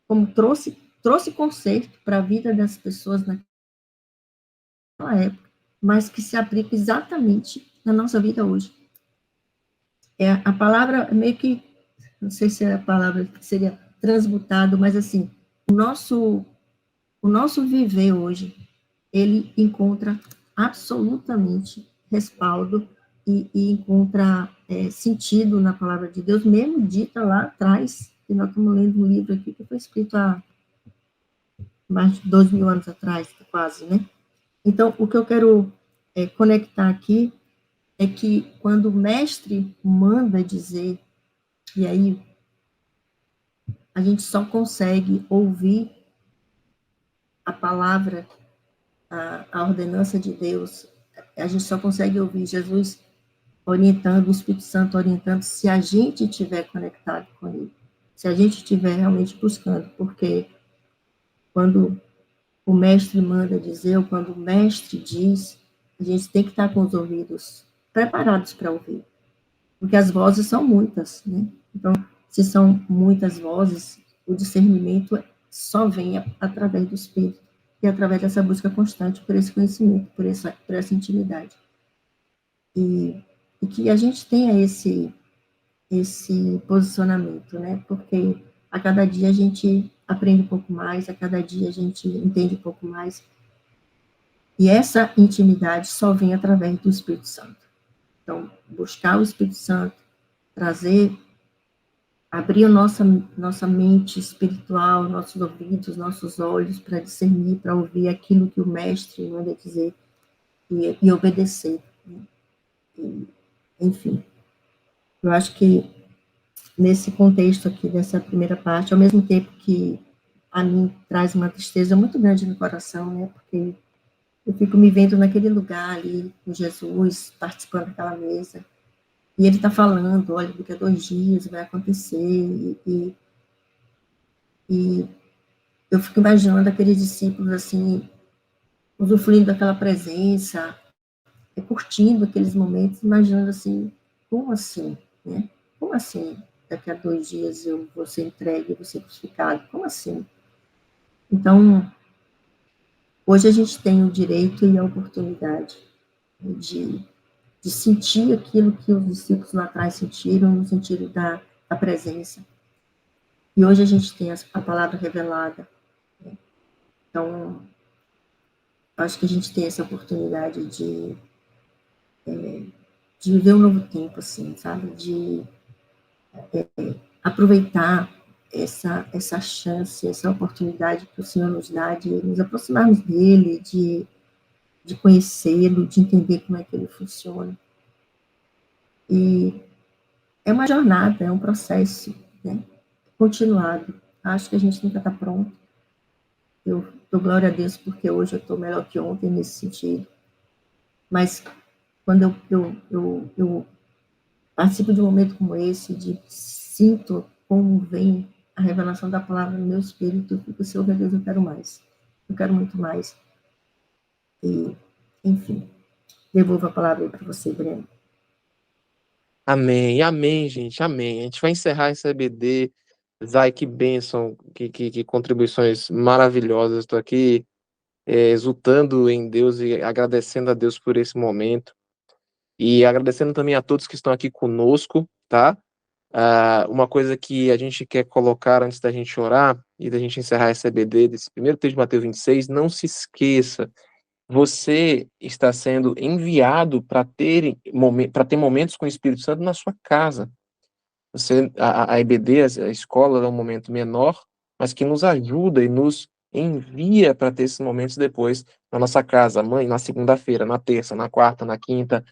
como trouxe conserto para a vida das pessoas naquela época, mas que se aplica exatamente na nossa vida hoje. A palavra meio que, não sei se a palavra seria transmutado, mas assim, o nosso viver hoje, ele encontra absolutamente respaldo e encontra sentido na palavra de Deus, mesmo dita lá atrás, que nós estamos lendo um livro aqui que foi escrito há mais de 2.000 anos atrás, quase, né? Então, o que eu quero conectar aqui é que quando o mestre manda dizer, e aí a gente só consegue ouvir a palavra, a ordenança de Deus, a gente só consegue ouvir Jesus orientando, o Espírito Santo orientando, se a gente estiver conectado com ele, se a gente estiver realmente buscando, porque quando o mestre manda dizer, ou quando o mestre diz, a gente tem que estar com os ouvidos preparados para ouvir, porque as vozes são muitas, né? Então, se são muitas vozes, o discernimento só vem através do Espírito, e através dessa busca constante por esse conhecimento, por essa intimidade. E que a gente tenha esse posicionamento, né? Porque a cada dia a gente aprende um pouco mais, a cada dia a gente entende um pouco mais. E essa intimidade só vem através do Espírito Santo. Então, buscar o Espírito Santo, trazer, abrir a nossa mente espiritual, nossos ouvidos, nossos olhos, para discernir, para ouvir aquilo que o Mestre manda dizer e obedecer. Né? Enfim, eu acho que nesse contexto aqui, dessa primeira parte, ao mesmo tempo que a mim traz uma tristeza muito grande no coração, né, porque eu fico me vendo naquele lugar ali, com Jesus, participando daquela mesa, e ele está falando, olha, daqui a 2 dias vai acontecer, e eu fico imaginando aqueles discípulos, assim, usufruindo daquela presença, curtindo aqueles momentos, imaginando assim, como assim, né? Como assim? Daqui a 2 dias eu vou ser entregue, vou ser crucificado? Como assim? Então, hoje a gente tem o direito e a oportunidade de, de sentir aquilo que os discípulos lá atrás sentiram, no sentido da presença. E hoje a gente tem a palavra revelada. Né? Então, acho que a gente tem essa oportunidade de viver um novo tempo, assim, sabe? De aproveitar essa chance, essa oportunidade que o Senhor nos dá de nos aproximarmos dele, de conhecê-lo, de entender como é que ele funciona. E é uma jornada, é um processo, né? Continuado. Acho que a gente nunca está pronto. Eu dou glória a Deus porque hoje eu estou melhor que ontem nesse sentido. Mas quando eu participo de um momento como esse, de sinto como vem a revelação da palavra no meu espírito, eu fico, Senhor, meu Deus, eu quero mais. Eu quero muito mais. E, enfim, devolvo a palavra aí para você, Breno. Amém, amém, gente, amém. A gente vai encerrar esse EBD. Zay, que bênção, que contribuições maravilhosas. Estou aqui exultando em Deus e agradecendo a Deus por esse momento. E agradecendo também a todos que estão aqui conosco, tá? Uma coisa que a gente quer colocar antes da gente orar e da gente encerrar esse EBD, desse primeiro texto de Mateus 26, não se esqueça, você está sendo enviado para ter momentos com o Espírito Santo na sua casa. A EBD, a escola, é um momento menor, mas que nos ajuda e nos envia para ter esses momentos depois na nossa casa, mãe, na segunda-feira, na terça, na quarta, na quinta.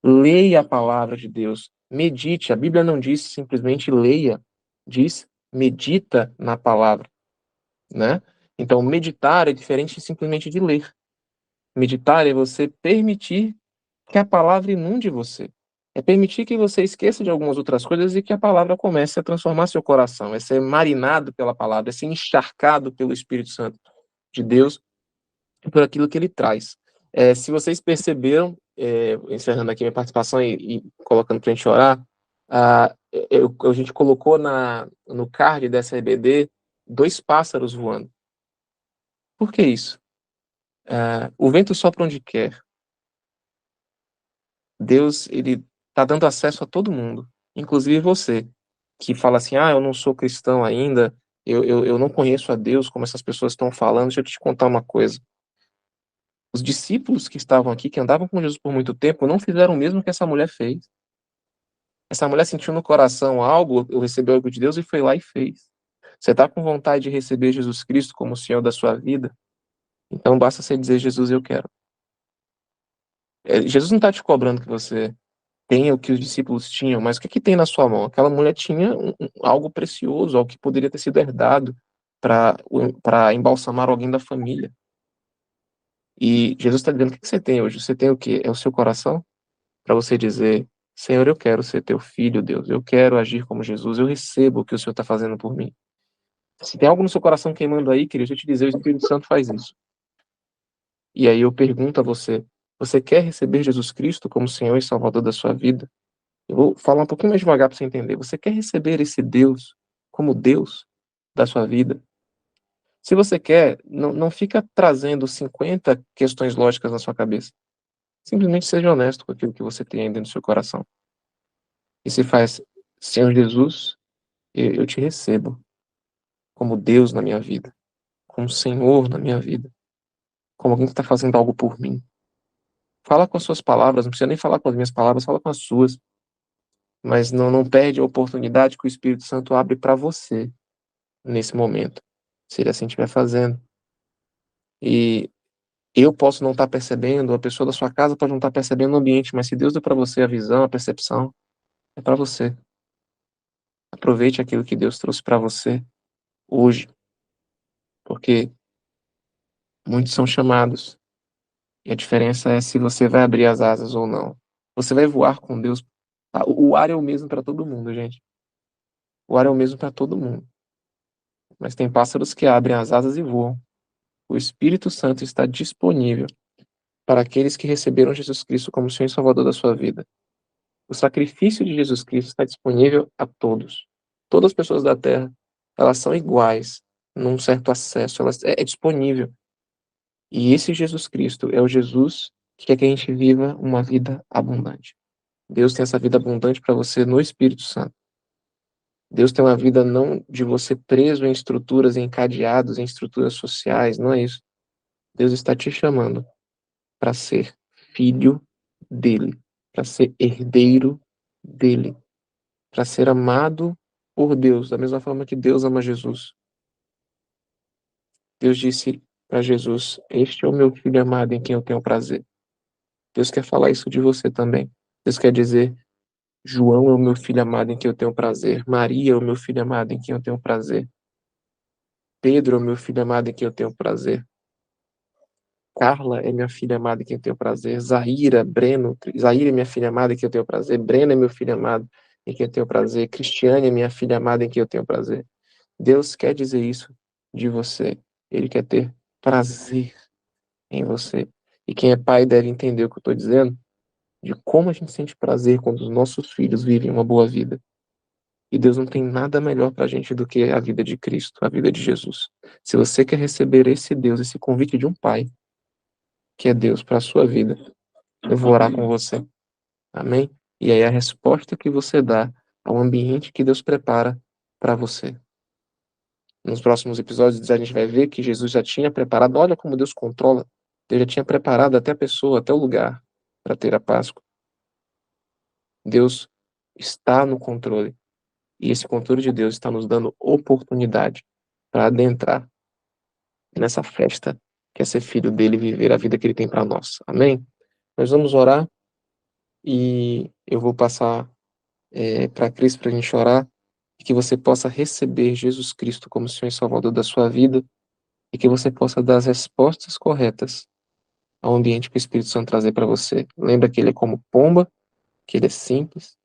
Leia a palavra de Deus, medite. A Bíblia não diz simplesmente leia, diz medita na palavra, né? Então, meditar é diferente simplesmente de ler. Meditar é você permitir que a palavra inunde você. É permitir que você esqueça de algumas outras coisas e que a palavra comece a transformar seu coração. É ser marinado pela palavra, é ser encharcado pelo Espírito Santo de Deus e por aquilo que ele traz. Se vocês perceberam, encerrando aqui minha participação e colocando para a gente orar, a gente colocou no card dessa EBD 2 pássaros voando. Por que isso? O vento sopra onde quer. Deus, ele está dando acesso a todo mundo, inclusive você, que fala assim, eu não sou cristão ainda, eu não conheço a Deus como essas pessoas estão falando. Deixa eu te contar uma coisa. Os discípulos que estavam aqui, que andavam com Jesus por muito tempo, não fizeram o mesmo que essa mulher fez. Essa mulher sentiu no coração algo, recebeu algo de Deus e foi lá e fez. Você está com vontade de receber Jesus Cristo como o Senhor da sua vida? Então basta você dizer, Jesus, eu quero. Jesus não está te cobrando que você tenha o que os discípulos tinham, mas o que tem na sua mão? Aquela mulher tinha algo precioso, algo que poderia ter sido herdado para embalsamar alguém da família. E Jesus está dizendo, o que você tem hoje? Você tem o quê? É o seu coração? Para você dizer, Senhor, eu quero ser teu filho, Deus. Eu quero agir como Jesus. Eu recebo o que o Senhor está fazendo por mim. Se tem algo no seu coração queimando aí, querido, eu te dizer, o Espírito Santo faz isso. E aí eu pergunto a você, você quer receber Jesus Cristo como Senhor e Salvador da sua vida? Eu vou falar um pouquinho mais devagar para você entender. Você quer receber esse Deus como Deus da sua vida? Se você quer, não fica trazendo 50 questões lógicas na sua cabeça. Simplesmente seja honesto com aquilo que você tem aí dentro do seu coração. E se faz, Senhor Jesus, eu te recebo como Deus na minha vida, como Senhor na minha vida, como alguém que está fazendo algo por mim. Fala com as suas palavras, não precisa nem falar com as minhas palavras, fala com as suas. Mas não perde a oportunidade que o Espírito Santo abre para você nesse momento, se ele assim estiver fazendo. E eu posso não estar percebendo, a pessoa da sua casa pode não estar percebendo o ambiente, mas se Deus deu para você a visão, a percepção, é para você. Aproveite aquilo que Deus trouxe para você hoje, porque muitos são chamados, e a diferença é se você vai abrir as asas ou não. Você vai voar com Deus. O ar é o mesmo para todo mundo, gente. O ar é o mesmo para todo mundo. Mas tem pássaros que abrem as asas e voam. O Espírito Santo está disponível para aqueles que receberam Jesus Cristo como Senhor e Salvador da sua vida. O sacrifício de Jesus Cristo está disponível a todos. Todas as pessoas da Terra, elas são iguais num certo acesso, é disponível. E esse Jesus Cristo é o Jesus que quer que a gente viva uma vida abundante. Deus tem essa vida abundante para você no Espírito Santo. Deus tem uma vida não de você preso em estruturas, encadeados em estruturas sociais, não é isso. Deus está te chamando para ser filho dele, para ser herdeiro dele, para ser amado por Deus, da mesma forma que Deus ama Jesus. Deus disse para Jesus, este é o meu filho amado em quem eu tenho prazer. Deus quer falar isso de você também. Deus quer dizer, João é o meu filho amado em quem eu tenho prazer. Maria é o meu filho amado em quem eu tenho prazer. Pedro é o meu filho amado em quem eu tenho prazer. Carla é minha filha amada em quem eu tenho prazer. Zaira é minha filha amada em quem eu tenho prazer. Breno é meu filho amado em quem eu tenho prazer. Cristiane é minha filha amada em quem eu tenho prazer. Deus quer dizer isso de você. Ele quer ter prazer em você. E quem é pai deve entender o que eu estou dizendo, de como a gente sente prazer quando os nossos filhos vivem uma boa vida. E Deus não tem nada melhor para a gente do que a vida de Cristo, a vida de Jesus. Se você quer receber esse Deus, esse convite de um pai, que é Deus para a sua vida, eu vou orar com você. Amém? E aí a resposta que você dá ao ambiente que Deus prepara para você. Nos próximos episódios a gente vai ver que Jesus já tinha preparado, olha como Deus controla. Deus já tinha preparado até a pessoa, até o lugar para ter a Páscoa. Deus está no controle. E esse controle de Deus está nos dando oportunidade para adentrar nessa festa, que é ser filho dele e viver a vida que ele tem para nós. Amém? Nós vamos orar e eu vou passar para Cris para a gente orar e que você possa receber Jesus Cristo como Senhor e Salvador da sua vida e que você possa dar as respostas corretas ao ambiente que o Espírito Santo trazer para você. Lembra que ele é como pomba, que ele é simples.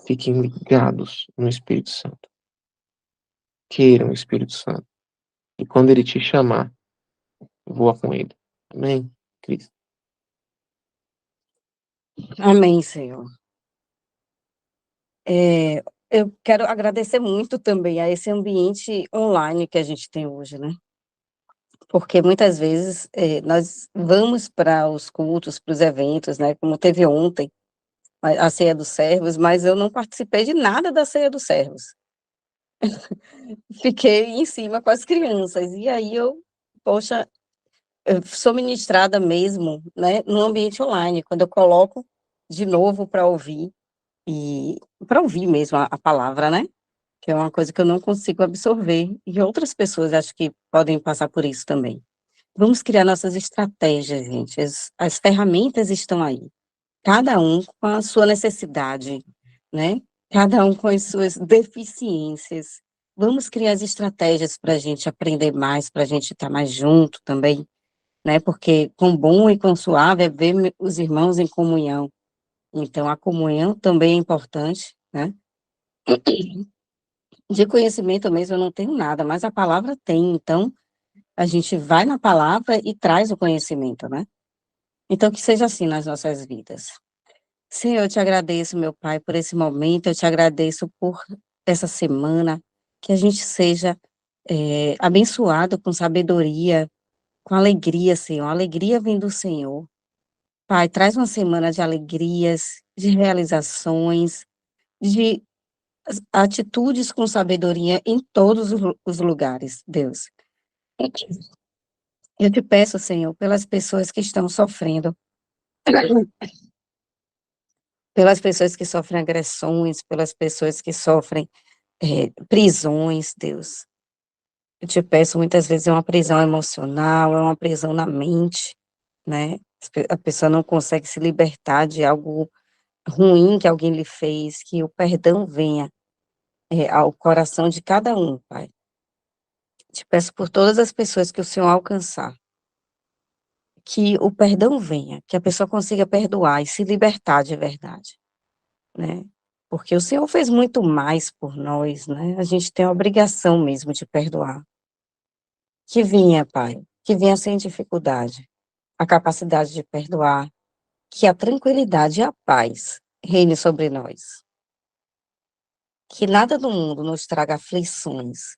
Fiquem ligados no Espírito Santo. Queiram o Espírito Santo. E quando ele te chamar, voa com ele. Amém? Cris. Amém, Senhor. Eu quero agradecer muito também a esse ambiente online que a gente tem hoje, né? Porque muitas vezes nós vamos para os cultos, para os eventos, né? Como teve ontem, a ceia dos servos, mas eu não participei de nada da ceia dos servos. Fiquei em cima com as crianças, e aí poxa, eu sou ministrada mesmo, né, no ambiente online, quando eu coloco de novo para ouvir, e para ouvir mesmo a palavra, né, que é uma coisa que eu não consigo absorver, e outras pessoas acho que podem passar por isso também. Vamos criar nossas estratégias, gente, as ferramentas estão aí, cada um com a sua necessidade, né? Cada um com as suas deficiências. Vamos criar as estratégias para a gente aprender mais, para a gente estar mais junto também, né? Porque com bom e com suave é ver os irmãos em comunhão. Então, a comunhão também é importante, né? De conhecimento mesmo eu não tenho nada, mas a palavra tem. Então, a gente vai na palavra e traz o conhecimento, né? Então, que seja assim nas nossas vidas. Senhor, eu te agradeço, meu Pai, por esse momento, eu te agradeço por essa semana, que a gente seja abençoado com sabedoria, com alegria, Senhor. A alegria vem do Senhor. Pai, traz uma semana de alegrias, de realizações, de atitudes com sabedoria em todos os lugares, Deus. Eu te peço, Senhor, pelas pessoas que estão sofrendo, pelas pessoas que sofrem agressões, pelas pessoas que sofrem prisões, Deus. Eu te peço, muitas vezes é uma prisão emocional, é uma prisão na mente, né? A pessoa não consegue se libertar de algo ruim que alguém lhe fez, que o perdão venha ao coração de cada um, Pai. Te peço por todas as pessoas que o Senhor alcançar, que o perdão venha, que a pessoa consiga perdoar e se libertar de verdade, né? Porque o Senhor fez muito mais por nós, né? A gente tem a obrigação mesmo de perdoar. Que vinha, Pai, que vinha sem dificuldade, a capacidade de perdoar, que a tranquilidade e a paz reine sobre nós. Que nada do mundo nos traga aflições,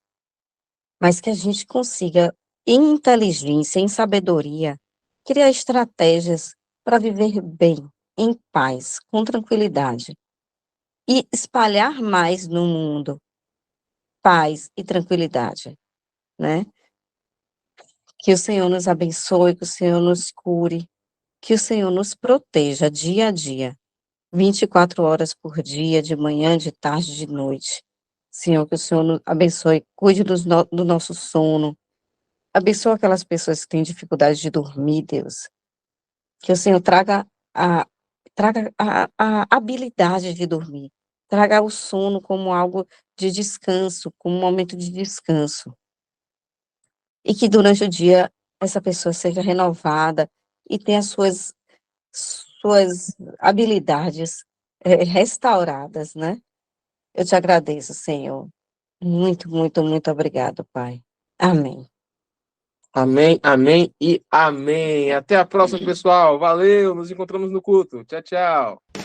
mas que a gente consiga, em inteligência, em sabedoria, criar estratégias para viver bem, em paz, com tranquilidade, e espalhar mais no mundo paz e tranquilidade, né? Que o Senhor nos abençoe, que o Senhor nos cure, que o Senhor nos proteja dia a dia, 24 horas por dia, de manhã, de tarde, de noite. Senhor, que o Senhor nos abençoe, cuide do nosso sono, abençoe aquelas pessoas que têm dificuldade de dormir, Deus. Que o Senhor traga a habilidade de dormir, traga o sono como algo de descanso, como um momento de descanso. E que durante o dia essa pessoa seja renovada e tenha suas habilidades restauradas, né? Eu te agradeço, Senhor. Muito, muito, muito obrigado, Pai. Amém. Amém, amém e amém. Até a próxima, pessoal. Valeu, nos encontramos no culto. Tchau, tchau.